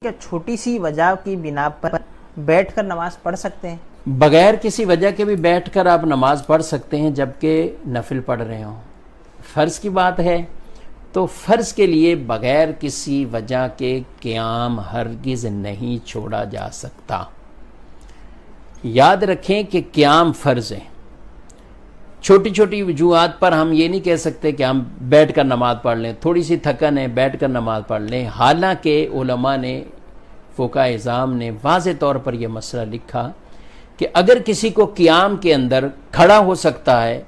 क्या छोटी सी वजह की बिना पर बैठकर नमाज पढ़ सकते हैं? बगैर किसी वजह के भी बैठकर आप नमाज पढ़ सकते हैं, जबकि नफिल पढ़ रहे हों। फ़र्ज़ की बात है तो फ़र्ज़ के लिए बगैर किसी वजह के क़याम हरगिज़ नहीं छोड़ा जा सकता। याद रखें कि क़याम फ़र्ज़ है। छोटी छोटी वजूहात पर हम ये नहीं कह सकते कि हम बैठ कर नमाज़ पढ़ लें, थोड़ी सी थकन है बैठ कर नमाज़ पढ़ लें। हालांकि उलमा ने, फ़ुक़हा इज़ाम ने वाज़े तौर पर यह मसला लिखा कि अगर किसी को क़याम के अंदर खड़ा हो सकता है,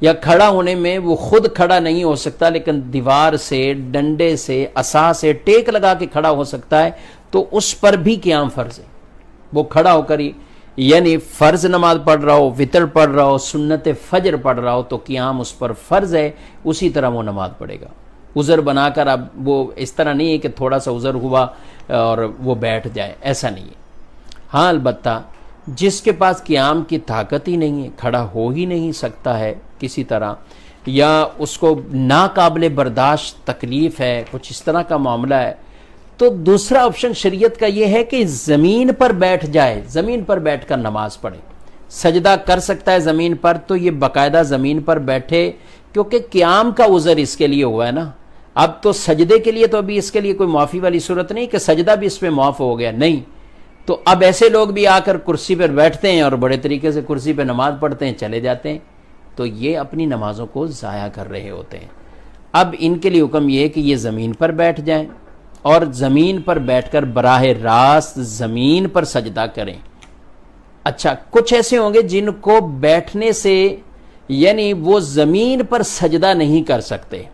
या खड़ा होने में वो खुद खड़ा नहीं हो सकता लेकिन दीवार से, डंडे से, असा से टेक लगा के खड़ा हो सकता है, तो उस पर भी क़याम फ़र्ज़ है। वो खड़ा होकर ही, यानी फ़र्ज़ नमाज पढ़ रहा हो, वितर पढ़ रहा हो, सुन्नत फ़जर पढ़ रहा हो, तो क़याम उस पर फ़र्ज़ है, उसी तरह वो नमाज पढ़ेगा। उज़र बनाकर, अब वो इस तरह नहीं है कि थोड़ा सा उज़र हुआ और वो बैठ जाए, ऐसा नहीं है। हाँ, अलबत्ता जिसके पास क़याम की ताकत ही नहीं है, खड़ा हो ही नहीं सकता है किसी तरह, या उसको नाकाबिले बर्दाश्त तकलीफ़ है, कुछ इस तरह का मामला है, तो दूसरा ऑप्शन शरीयत का यह है कि ज़मीन पर बैठ जाए, ज़मीन पर बैठकर नमाज पढ़े। सजदा कर सकता है ज़मीन पर, तो ये बाकायदा ज़मीन पर बैठे, क्योंकि क़याम का उज़र इसके लिए हुआ है ना। अब तो सजदे के लिए तो अभी इसके लिए कोई माफ़ी वाली सूरत नहीं कि सजदा भी इस पर माफ़ हो गया, नहीं। तो अब ऐसे लोग भी आकर कुर्सी पर बैठते हैं और बड़े तरीके से कुर्सी पर नमाज पढ़ते हैं, चले जाते हैं, तो ये अपनी नमाज़ों को ज़ाया कर रहे होते हैं। अब इनके लिए हुक्म यह है कि ये ज़मीन पर बैठ जाएं और ज़मीन पर बैठकर बराह रास्त ज़मीन पर सजदा करें। अच्छा, कुछ ऐसे होंगे जिनको बैठने से, यानी वो ज़मीन पर सजदा नहीं कर सकते,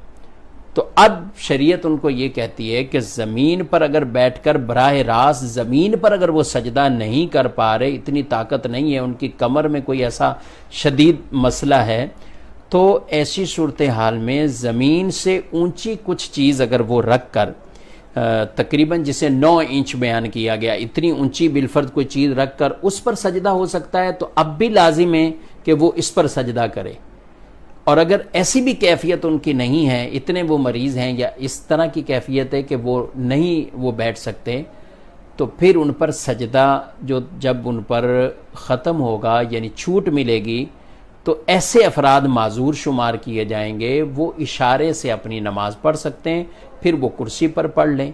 तो अब शरीयत उनको ये कहती है कि ज़मीन पर अगर बैठकर बराह रास्त ज़मीन पर अगर वो सजदा नहीं कर पा रहे, इतनी ताकत नहीं है, उनकी कमर में कोई ऐसा शदीद मसला है, तो ऐसी सूरत हाल में ज़मीन से ऊंची कुछ चीज़ अगर वो रख कर, तकरीबन जिसे 9 इंच बयान किया गया, इतनी ऊंची बिलफर्द कोई चीज़ रख कर उस पर सजदा हो सकता है, तो अब भी लाजिम है कि वो इस पर सजदा करे। और अगर ऐसी भी कैफियत उनकी नहीं है, इतने वो मरीज़ हैं या इस तरह की कैफियत है कि वो नहीं वो बैठ सकते, तो फिर उन पर सजदा जो जब उन पर ख़त्म होगा, यानी छूट मिलेगी, तो ऐसे अफराद माजूर शुमार किए जाएंगे। वो इशारे से अपनी नमाज पढ़ सकते हैं, फिर वो कुर्सी पर पढ़ लें।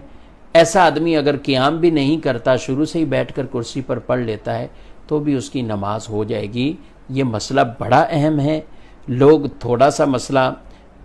ऐसा आदमी अगर क़याम भी नहीं करता, शुरू से ही बैठकर कुर्सी पर पढ़ लेता है, तो भी उसकी नमाज हो जाएगी। ये मसला बड़ा अहम है। लोग थोड़ा सा मसला,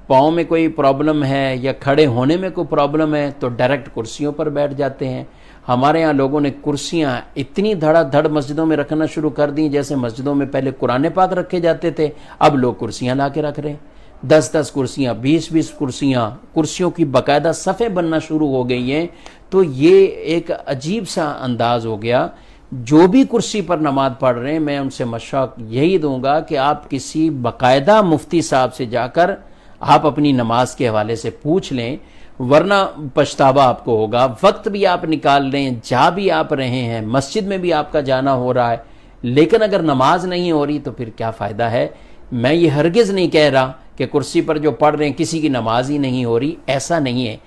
पाँव में कोई प्रॉब्लम है या खड़े होने में कोई प्रॉब्लम है, तो डायरेक्ट कुर्सियों पर बैठ जाते हैं। हमारे यहाँ लोगों ने कुर्सियाँ इतनी धड़ाधड़ मस्जिदों में रखना शुरू कर दी, जैसे मस्जिदों में पहले कुरान पाक रखे जाते थे, अब लोग कुर्सियाँ ला के रख रहे हैं। 10-10 कुर्सियाँ, 20-20 कुर्सियाँ, कुर्सियों की बाकायदा सफ़े बनना शुरू हो गई हैं। तो ये एक अजीब सा अंदाज़ हो गया। जो भी कुर्सी पर नमाज पढ़ रहे हैं, मैं उनसे मशवरा यही दूंगा कि आप किसी बाकायदा मुफ्ती साहब से जाकर आप अपनी नमाज के हवाले से पूछ लें, वरना पछतावा आपको होगा। वक्त भी आप निकाल लें, जा भी आप रहे हैं, मस्जिद में भी आपका जाना हो रहा है, लेकिन अगर नमाज नहीं हो रही तो फिर क्या फ़ायदा है। मैं ये हरगिज़ नहीं कह रहा कि कुर्सी पर जो पढ़ रहे हैं किसी की नमाज ही नहीं हो रही, ऐसा नहीं है।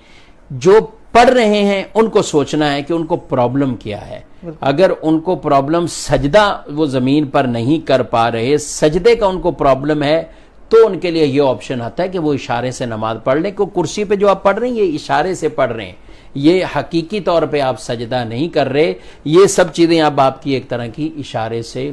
जो पढ़ रहे हैं उनको सोचना है कि उनको प्रॉब्लम क्या है। अगर उनको प्रॉब्लम सजदा, वो ज़मीन पर नहीं कर पा रहे, सजदे का उनको प्रॉब्लम है, तो उनके लिए ये ऑप्शन आता है कि वो इशारे से नमाज पढ़ लें। क्योंकि कुर्सी पे जो आप पढ़ रहे हैं ये इशारे से पढ़ रहे हैं, ये हकीकी तौर पे आप सजदा नहीं कर रहे। ये सब चीज़ें अब आपकी एक तरह की इशारे से